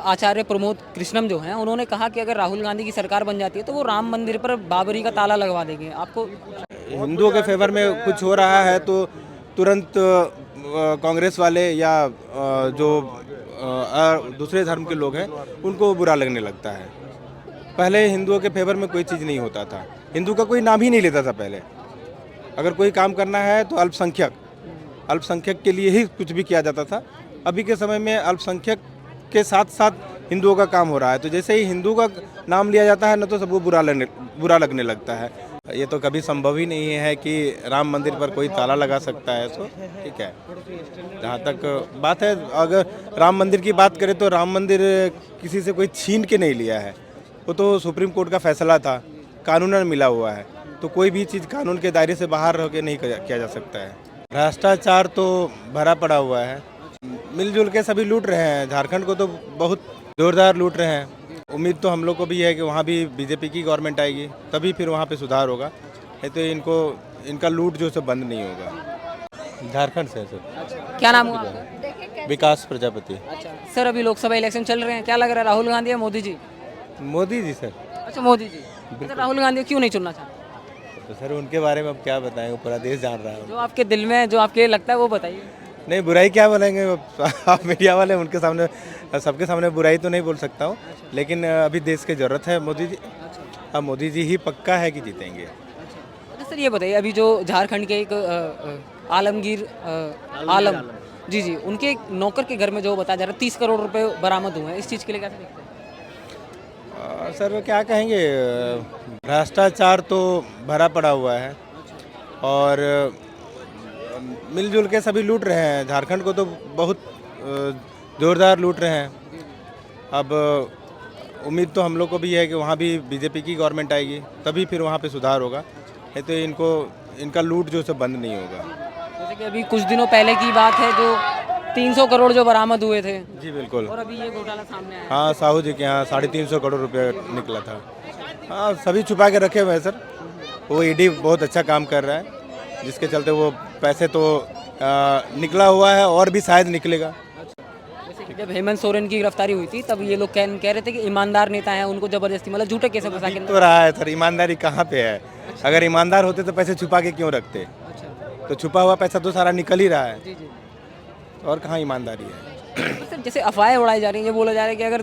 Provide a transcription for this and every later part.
आचार्य प्रमोद कृष्णम जो हैं उन्होंने कहा कि अगर राहुल गांधी की सरकार बन जाती है तो वो राम मंदिर पर बाबरी का ताला लगवा देंगे। आपको हिंदुओं के फेवर में कुछ हो रहा है तो तुरंत कांग्रेस वाले या दूसरे धर्म के लोग हैं उनको बुरा लगने लगता है। पहले हिंदुओं के फेवर में कोई चीज़ नहीं होता था, हिंदू का कोई नाम ही नहीं लेता था पहले। अगर कोई काम करना है तो अल्पसंख्यक के लिए ही कुछ भी किया जाता था। अभी के समय में अल्पसंख्यक के साथ साथ हिंदुओं का काम हो रहा है, तो जैसे ही हिंदू का नाम लिया जाता है ना तो सबको बुरा लगने लगता है। ये तो कभी संभव ही नहीं है कि राम मंदिर पर कोई ताला लगा सकता है। सो ठीक है, जहाँ तक बात है, अगर राम मंदिर की बात करें तो राम मंदिर किसी से कोई छीन के नहीं लिया है, वो तो सुप्रीम कोर्ट का फैसला था, कानूनन मिला हुआ है। तो कोई भी चीज़ कानून के दायरे से बाहर होकर नहीं किया जा सकता है। भ्रष्टाचार तो भरा पड़ा हुआ है, मिलजुल के सभी लूट रहे हैं। झारखंड को तो बहुत जोरदार लूट रहे हैं। उम्मीद तो हम लोग को भी है कि वहाँ भी बीजेपी की गवर्नमेंट आएगी, तभी फिर वहाँ पे सुधार होगा। नहीं तो इनका लूट जो है बंद नहीं होगा। झारखंड से है सर। क्या नाम हुआ आपका? विकास प्रजापति। अच्छा सर, अभी लोकसभा इलेक्शन चल रहे हैं, क्या लग रहा है राहुल गांधी या मोदी जी? मोदी जी सर। अच्छा मोदी जी। अच्छा, राहुल गांधी को क्यों नहीं चुनना चाहते? तो सर उनके बारे में अब क्या बताएं, पूरा देश जान रहा है। जो आपके दिल में, जो आपके लगता है वो बताइए। नहीं, बुराई क्या बोलेंगे, आप मीडिया वाले, उनके सामने सबके सामने बुराई तो नहीं बोल सकता हूँ, लेकिन अभी देश की ज़रूरत है मोदी जी। अब मोदी जी ही पक्का है कि जीतेंगे। अच्छा सर, ये बताइए, अभी जो झारखंड के एक आलमगीर आलम जी जी, उनके एक नौकर के घर में जो बताया जा रहा है 30 करोड़ रुपए बरामद हुए हैं, इस चीज़ के लिए कैसे देखते हैं? सर क्या कहेंगे, भ्रष्टाचार तो भरा पड़ा हुआ है और मिलजुल के सभी लूट रहे हैं। झारखंड को तो बहुत जोरदार लूट रहे हैं। अब उम्मीद तो हम लोग को भी है कि वहाँ भी बीजेपी की गवर्नमेंट आएगी, तभी फिर वहाँ पे सुधार होगा। नहीं तो इनका लूट जो है बंद नहीं होगा। जैसे कि अभी कुछ दिनों पहले की बात है, जो 300 करोड़ जो बरामद हुए थे। जी बिल्कुल। और अभी ये घोटाला सामने आया है। हाँ, साहू जी के यहाँ 350 करोड़ रुपये निकला था। हाँ, सभी छुपा के रखे हुए हैं सर। वो ईडी बहुत अच्छा काम कर रहा है, जिसके चलते वो पैसे तो निकला हुआ है और भी शायद निकलेगा। जैसे कि जब हेमंत सोरेन की गिरफ्तारी हुई थी तब ये लोग कह रहे थे कि ईमानदार नेता हैं, उनको जबरदस्ती मतलब झूठे केस फंसा के। तो रहा है सर, ईमानदारी कहाँ पे है? अगर ईमानदार होते तो पैसे छुपा के क्यों रखते? अच्छा तो छुपा हुआ पैसा तो सारा निकल ही रहा है, जी जी। और कहाँ ईमानदारी है? तो सर, जैसे अफवाहें उड़ाई जा रही हैं, ये बोला जा रहा है कि अगर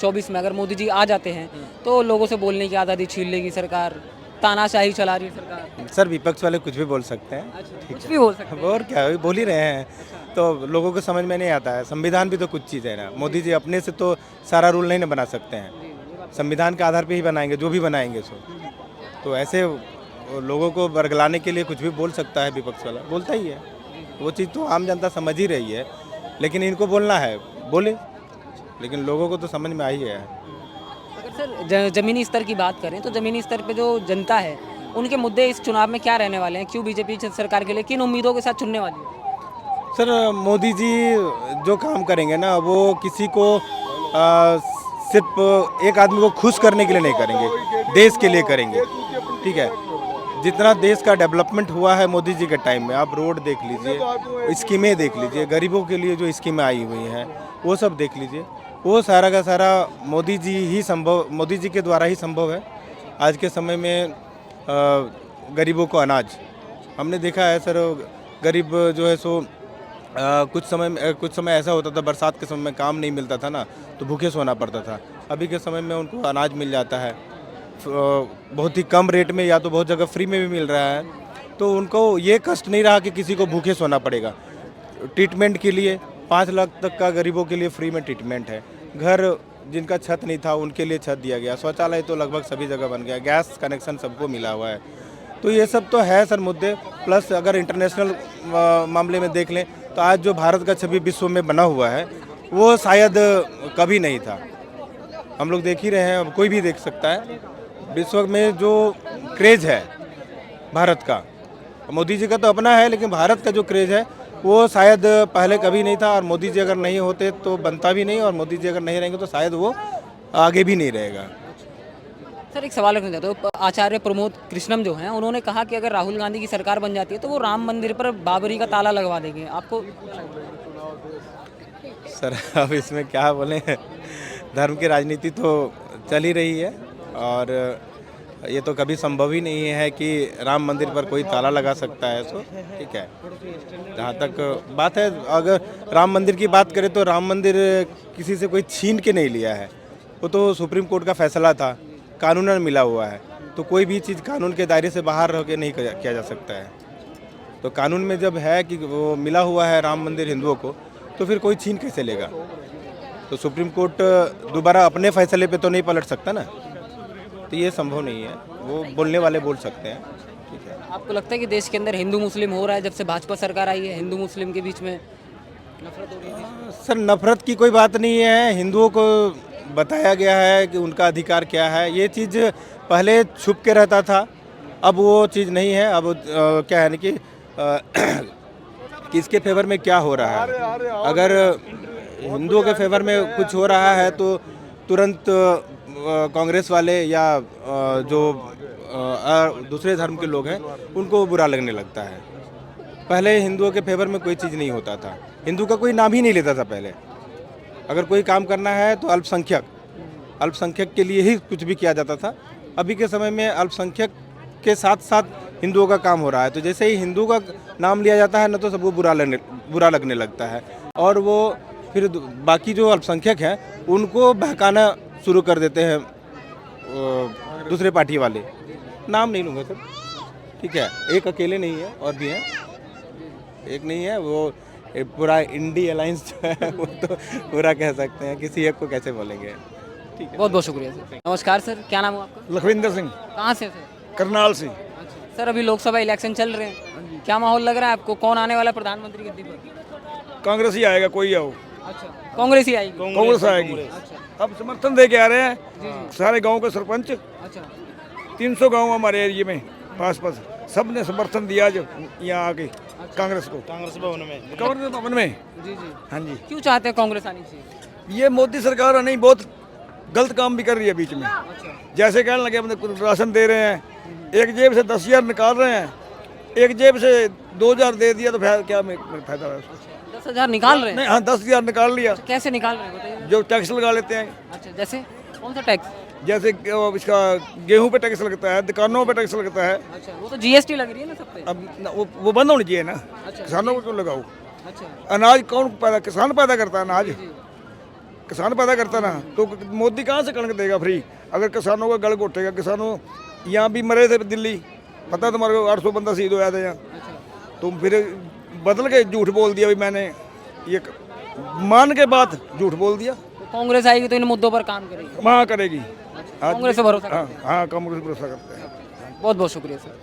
24 में अगर मोदी जी आ जाते हैं तो लोगों से बोलने की आज़ादी छीन लेगी सरकार, तानाशाही चला रही है सरकार। सर विपक्ष वाले कुछ भी बोल सकते हैं। अच्छा, कुछ भी बोल सकते हैं। और क्या, वही बोल ही रहे हैं। तो लोगों को समझ में नहीं आता है। संविधान भी तो कुछ चीज़ है ना, मोदी जी अपने से तो सारा रूल नहीं ना बना सकते हैं, संविधान के आधार पे ही बनाएंगे जो भी बनाएंगे। तो ऐसे लोगों को बरगलाने के लिए कुछ भी बोल सकता है विपक्ष वाला, बोलता ही है। वो चीज़ तो आम जनता समझ ही रही है, लेकिन इनको बोलना है बोले, लेकिन लोगों को तो समझ में आ ही है। अगर सर ज़मीनी स्तर की बात करें तो ज़मीनी स्तर पे जो जनता है उनके मुद्दे इस चुनाव में क्या रहने वाले हैं? क्यों बीजेपी सरकार के लिए किन उम्मीदों के साथ चुनने वाली है? सर मोदी जी जो काम करेंगे ना, वो किसी को सिर्फ एक आदमी को खुश करने के लिए नहीं करेंगे, देश के लिए करेंगे। ठीक है, जितना देश का डेवलपमेंट हुआ है मोदी जी के टाइम में, आप रोड देख लीजिए, स्कीमें देख लीजिए, गरीबों के लिए जो स्कीमें आई हुई हैं वो सब देख लीजिए, वो सारा का सारा मोदी जी के द्वारा ही संभव है। आज के समय में गरीबों को अनाज, हमने देखा है सर, गरीब जो है सो कुछ समय ऐसा होता था, बरसात के समय में काम नहीं मिलता था ना, तो भूखे सोना पड़ता था। अभी के समय में उनको अनाज मिल जाता है बहुत ही कम रेट में, या तो बहुत जगह फ्री में भी मिल रहा है। तो उनको ये कष्ट नहीं रहा कि किसी को भूखे सोना पड़ेगा। ट्रीटमेंट के लिए 5 लाख तक का गरीबों के लिए फ्री में ट्रीटमेंट है। घर जिनका छत नहीं था उनके लिए छत दिया गया, शौचालय तो लगभग सभी जगह बन गया, गैस कनेक्शन सबको मिला हुआ है। तो ये सब तो है सर मुद्दे। प्लस अगर इंटरनेशनल मामले में देख लें तो आज जो भारत का छवि विश्व में बना हुआ है वो शायद कभी नहीं था। हम लोग देख ही रहे हैं, अब कोई भी देख सकता है विश्व में जो क्रेज है भारत का। मोदी जी का तो अपना है, लेकिन भारत का जो क्रेज है वो शायद पहले कभी नहीं था। और मोदी जी अगर नहीं होते तो बनता भी नहीं, और मोदी जी अगर नहीं रहेंगे तो शायद वो आगे भी नहीं रहेगा। सर एक सवाल रखना चाहता हूँ, आचार्य प्रमोद कृष्णम जो हैं उन्होंने कहा कि अगर राहुल गांधी की सरकार बन जाती है तो वो राम मंदिर पर बाबरी का ताला लगवा देंगे। आपको सर अब इसमें क्या बोले, धर्म की राजनीति तो चल ही रही है और ये तो कभी संभव ही नहीं है कि राम मंदिर पर कोई ताला लगा सकता है। सो ठीक है, जहाँ तक बात है, अगर राम मंदिर की बात करें तो राम मंदिर किसी से कोई छीन के नहीं लिया है, वो तो सुप्रीम कोर्ट का फैसला था, कानूनन मिला हुआ है। तो कोई भी चीज़ कानून के दायरे से बाहर रह के नहीं किया जा सकता है। तो कानून में जब है कि वो मिला हुआ है राम मंदिर हिंदुओं को, तो फिर कोई छीन कैसे लेगा। तो सुप्रीम कोर्ट दोबारा अपने फैसले पे तो नहीं पलट सकता ना, तो ये संभव नहीं है। वो बोलने वाले बोल सकते हैं, ठीक है। आपको लगता है कि देश के अंदर हिंदू मुस्लिम हो रहा है, जब से भाजपा सरकार आई है हिंदू मुस्लिम के बीच में नफरत हो रही है? सर, नफरत की कोई बात नहीं है। हिंदुओं को बताया गया है कि उनका अधिकार क्या है। ये चीज़ पहले छुप के रहता था, अब वो चीज़ नहीं है। अब क्या है ना कि किसके फेवर में क्या हो रहा है। अगर हिंदुओं के फेवर में कुछ हो रहा है तो तुरंत कांग्रेस वाले या जो दूसरे धर्म के लोग हैं उनको बुरा लगने लगता है। पहले हिंदुओं के फेवर में कोई चीज़ नहीं होता था, हिंदू का कोई नाम ही नहीं लेता था पहले। अगर कोई काम करना है तो अल्पसंख्यक के लिए ही कुछ भी किया जाता था। अभी के समय में अल्पसंख्यक के साथ साथ हिंदुओं का काम हो रहा है, तो जैसे ही हिंदू का नाम लिया जाता है ना, तो सबको बुरा लगने लगता है और वो फिर बाकी जो अल्पसंख्यक हैं उनको बहकाना शुरू कर देते हैं दूसरे पार्टी वाले। नाम नहीं लूँगा सर, ठीक है। एक अकेले नहीं है, और भी हैं, एक नहीं है। वो पूरा इंडी अलायंस जो है वो तो पूरा कह सकते हैं, किसी एक को कैसे बोलेंगे, ठीक है। बहुत बहुत शुक्रिया सर। नमस्कार सर, क्या नाम है आपका? लखविंदर सिंह, कहाँ से सर? करनाल से। अच्छा सर, अभी लोकसभा इलेक्शन चल रहे हैं, क्या माहौल लग रहा है आपको? कौन आने वाला प्रधानमंत्री गद्दी पर? कांग्रेस ही आएगा, कोई आओ। अच्छा, कांग्रेस ही आएगी? कांग्रेस आएगी। अब समर्थन दे के आ रहे हैं सारे गांव के सरपंच। अच्छा, 300 गांव हमारे एरिया में पास सब ने समर्थन दिया जो यहाँ आके कांग्रेस को। कांग्रेस भवन में जी जी। हाँ जी। क्यों चाहते हैं कांग्रेस आनी चाहिए? ये मोदी सरकार नहीं बहुत गलत काम भी कर रही है बीच में। जैसे कहने लगे अपने राशन दे रहे हैं, एक जेब से 10,000 निकाल रहे हैं, एक जेब से 2,000 दे दिया, तो क्या फायदा है? 10,000 निकाल रहे हैं? नहीं, हाँ 10,000 निकाल लिया। कैसे निकाल रहे हैं बताइए? जो टैक्स लगा लेते हैं, अच्छा, जैसे कौन सा टैक्स? जैसे इसका गेहूं पे टैक्स लगता है, दुकानों पे टैक्स लगता है। अच्छा, वो तो जीएसटी लग रही है ना सब पे। अब वो बंद होनी चाहिए ना। अच्छा, किसानों को क्यों लगाओ? अच्छा, अनाज कौन पैदा? किसान पैदा करता है अनाज, किसान पैदा करता ना। तो मोदी कहाँ से कणक देगा फ्री? अगर किसानों का गल घोटेगा, किसानों यहाँ भी मरे थे दिल्ली, पता है तुम्हारे को, 800 बंदा शहीद होया था यहाँ। तो फिर बदल के झूठ बोल दिया, भी मैंने ये मान के बाद झूठ बोल दिया। तो कांग्रेस आएगी तो इन मुद्दों पर काम करेगी? वहाँ करेगी। कांग्रेस से भरोसा? हाँ, कांग्रेस भरोसा करते हैं। बहुत बहुत शुक्रिया सर।